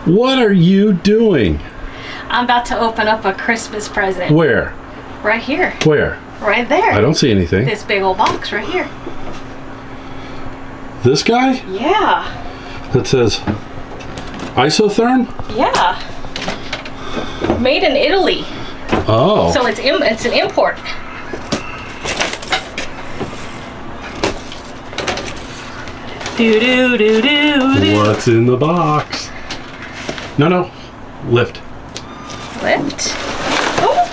What are you doing? I'm about to open up a Christmas present. Where? Right here. Where? Right there. I don't see anything. This big old box right here. This guy? Yeah. That says Isotherm? Yeah. Made in Italy. Oh. So it's an import. Do do do do do. What's in the box? No. Lift. Lift. Oh.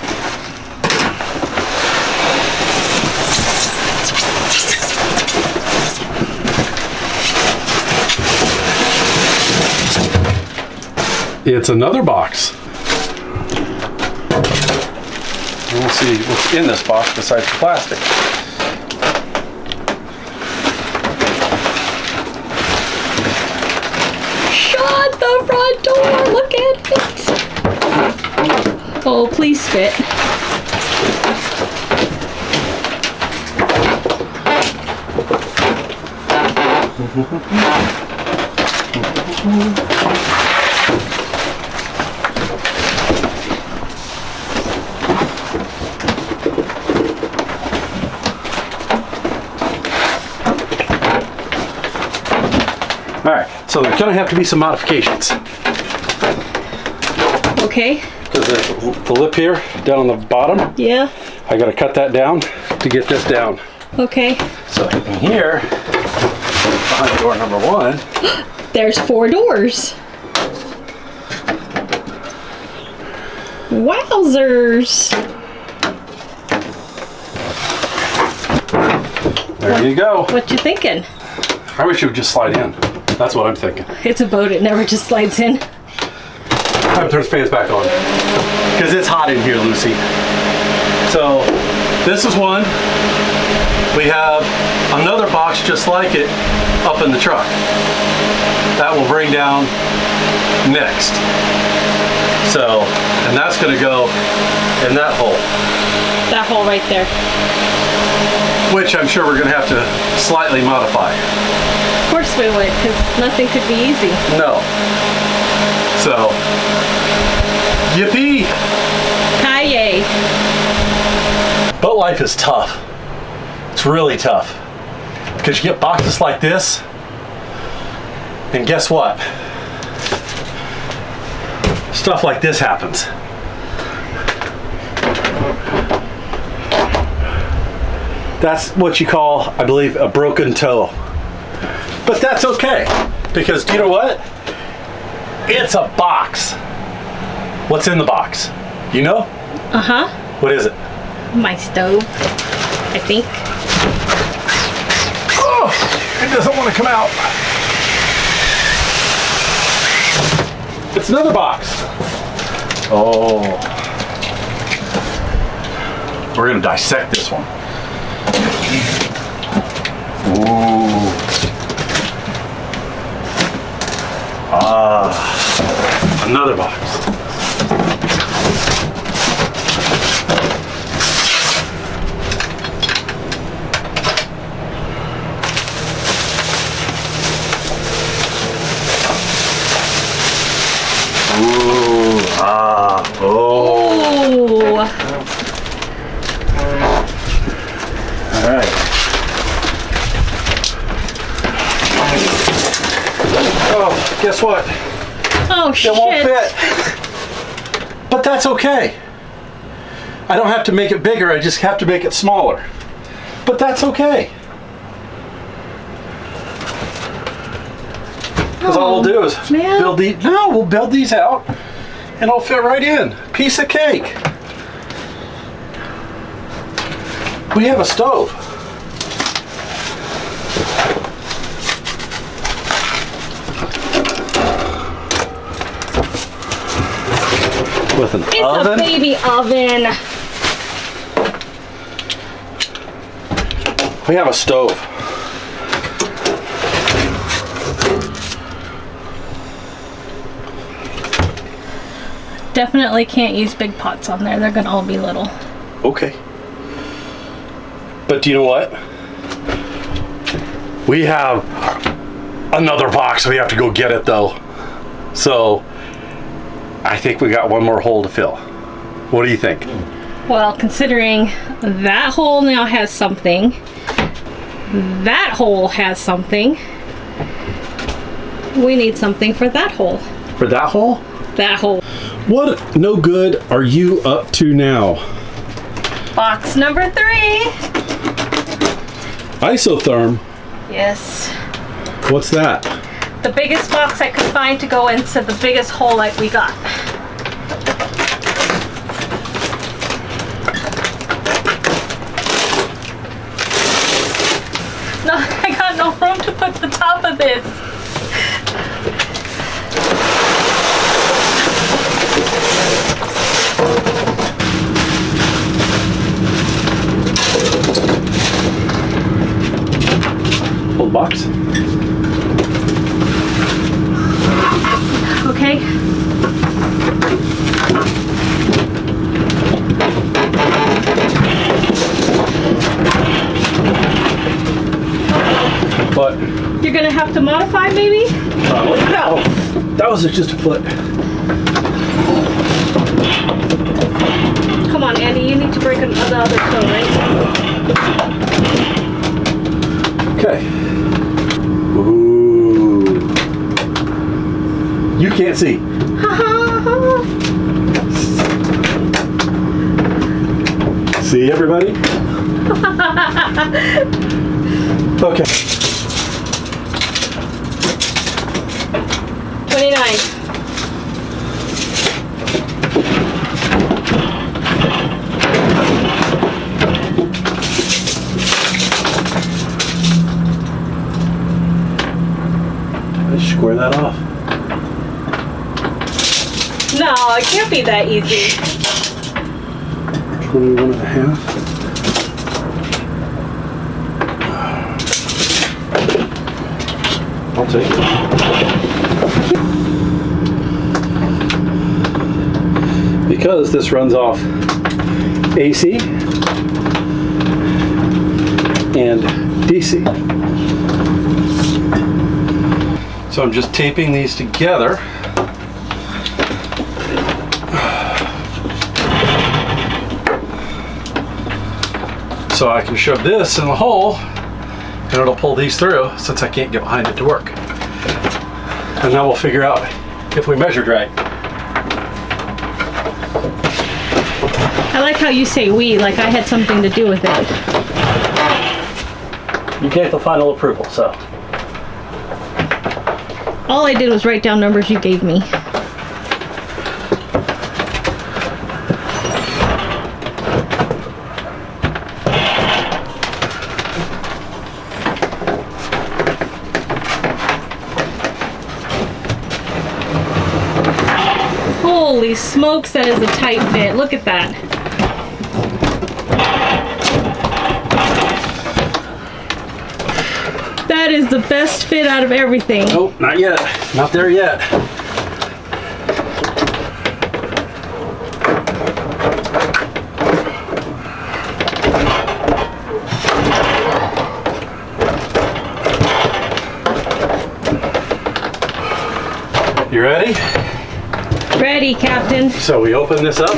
It's another box. We'll see what's in this box besides the plastic. Shut the front door. Look at it. Oh, please fit. All right, so there's gonna have to be some modifications. Okay. Because the lip here, down on the bottom, Yeah. I gotta cut that down to get this down. Okay. So in here, behind door number 1, There's 4 doors. Wowzers. there you go. What you thinking? I wish it would just slide in. That's what I'm thinking. It's a boat. It never just slides in. Time to turn the fans back on. Because it's hot in here, Lucy. So, this is one. We have another box just like it up in the truck. That will bring down next. So, and that's going to go in that hole. That hole right there. Which I'm sure we're going to have to slightly modify. Of course we would, because nothing could be easy. No. So, yippee! Kaye. Boat life is tough. It's really tough. Because you get boxes like this, and guess what? Stuff like this happens. That's what you call, I believe, a broken toe. But that's okay, because do you know what? It's a box. What's in the box? You know? Uh-huh. What is it? My stove, I think. Oh, it doesn't want to come out. It's another box. Oh. We're going to dissect this one. Ooh. Ah. Another box. Ooh, ah, oh. Ooh. All right. Oh, guess what? Oh, It shit. won't fit. But that's okay. I don't have to make it bigger, I just have to make it smaller. But that's okay. Because all we'll do is man. build these. No, we'll build these out and it'll fit right in. Piece of cake. We have a stove. With an It's oven. a baby oven. We have a stove. Definitely can't use big pots on there. They're gonna all be little. Okay. But do you know what? We have another box. We have to go get it though. So I think we got one more hole to fill. What do you think? Well, considering that hole now has something, that hole has something, we need something for that hole. For that hole? That hole. What no good are you up to now? Box number 3. Isotherm? Yes. What's that? The biggest box I could find to go into the biggest hole like we got. No, I got no room to put the top of this. Hold box. Okay. But You're gonna have to modify maybe? no, that was just a foot. Come on, Andy, you need to break the other toe, right? Okay. Ooh. You can't see. See everybody? Okay. 29. Let's square that off. No, it can't be that easy. 21 and a half. I'll take it. Because this runs off AC and DC. So I'm just taping these together. So I can shove this in the hole and it'll pull these through since I can't get behind it to work. And then we'll figure out if we measured right. I like how you say we, like I had something to do with it. You gave the final approval, so. All I did was write down numbers you gave me. Holy smokes, that is a tight fit. Look at that. That is the best fit out of everything. Nope, not yet. Not there yet. You ready? Ready, Captain. So we open this up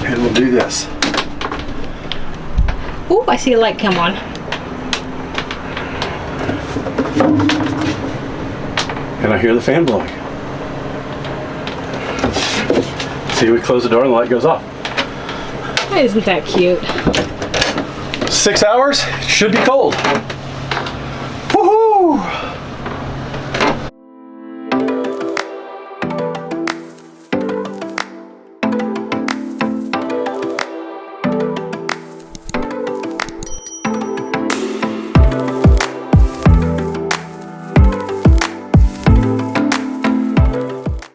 and we'll do this. Ooh, I see a light come on. And I hear the fan blowing. See, we close the door and the light goes off. Isn't that cute? 6 hours, should be cold.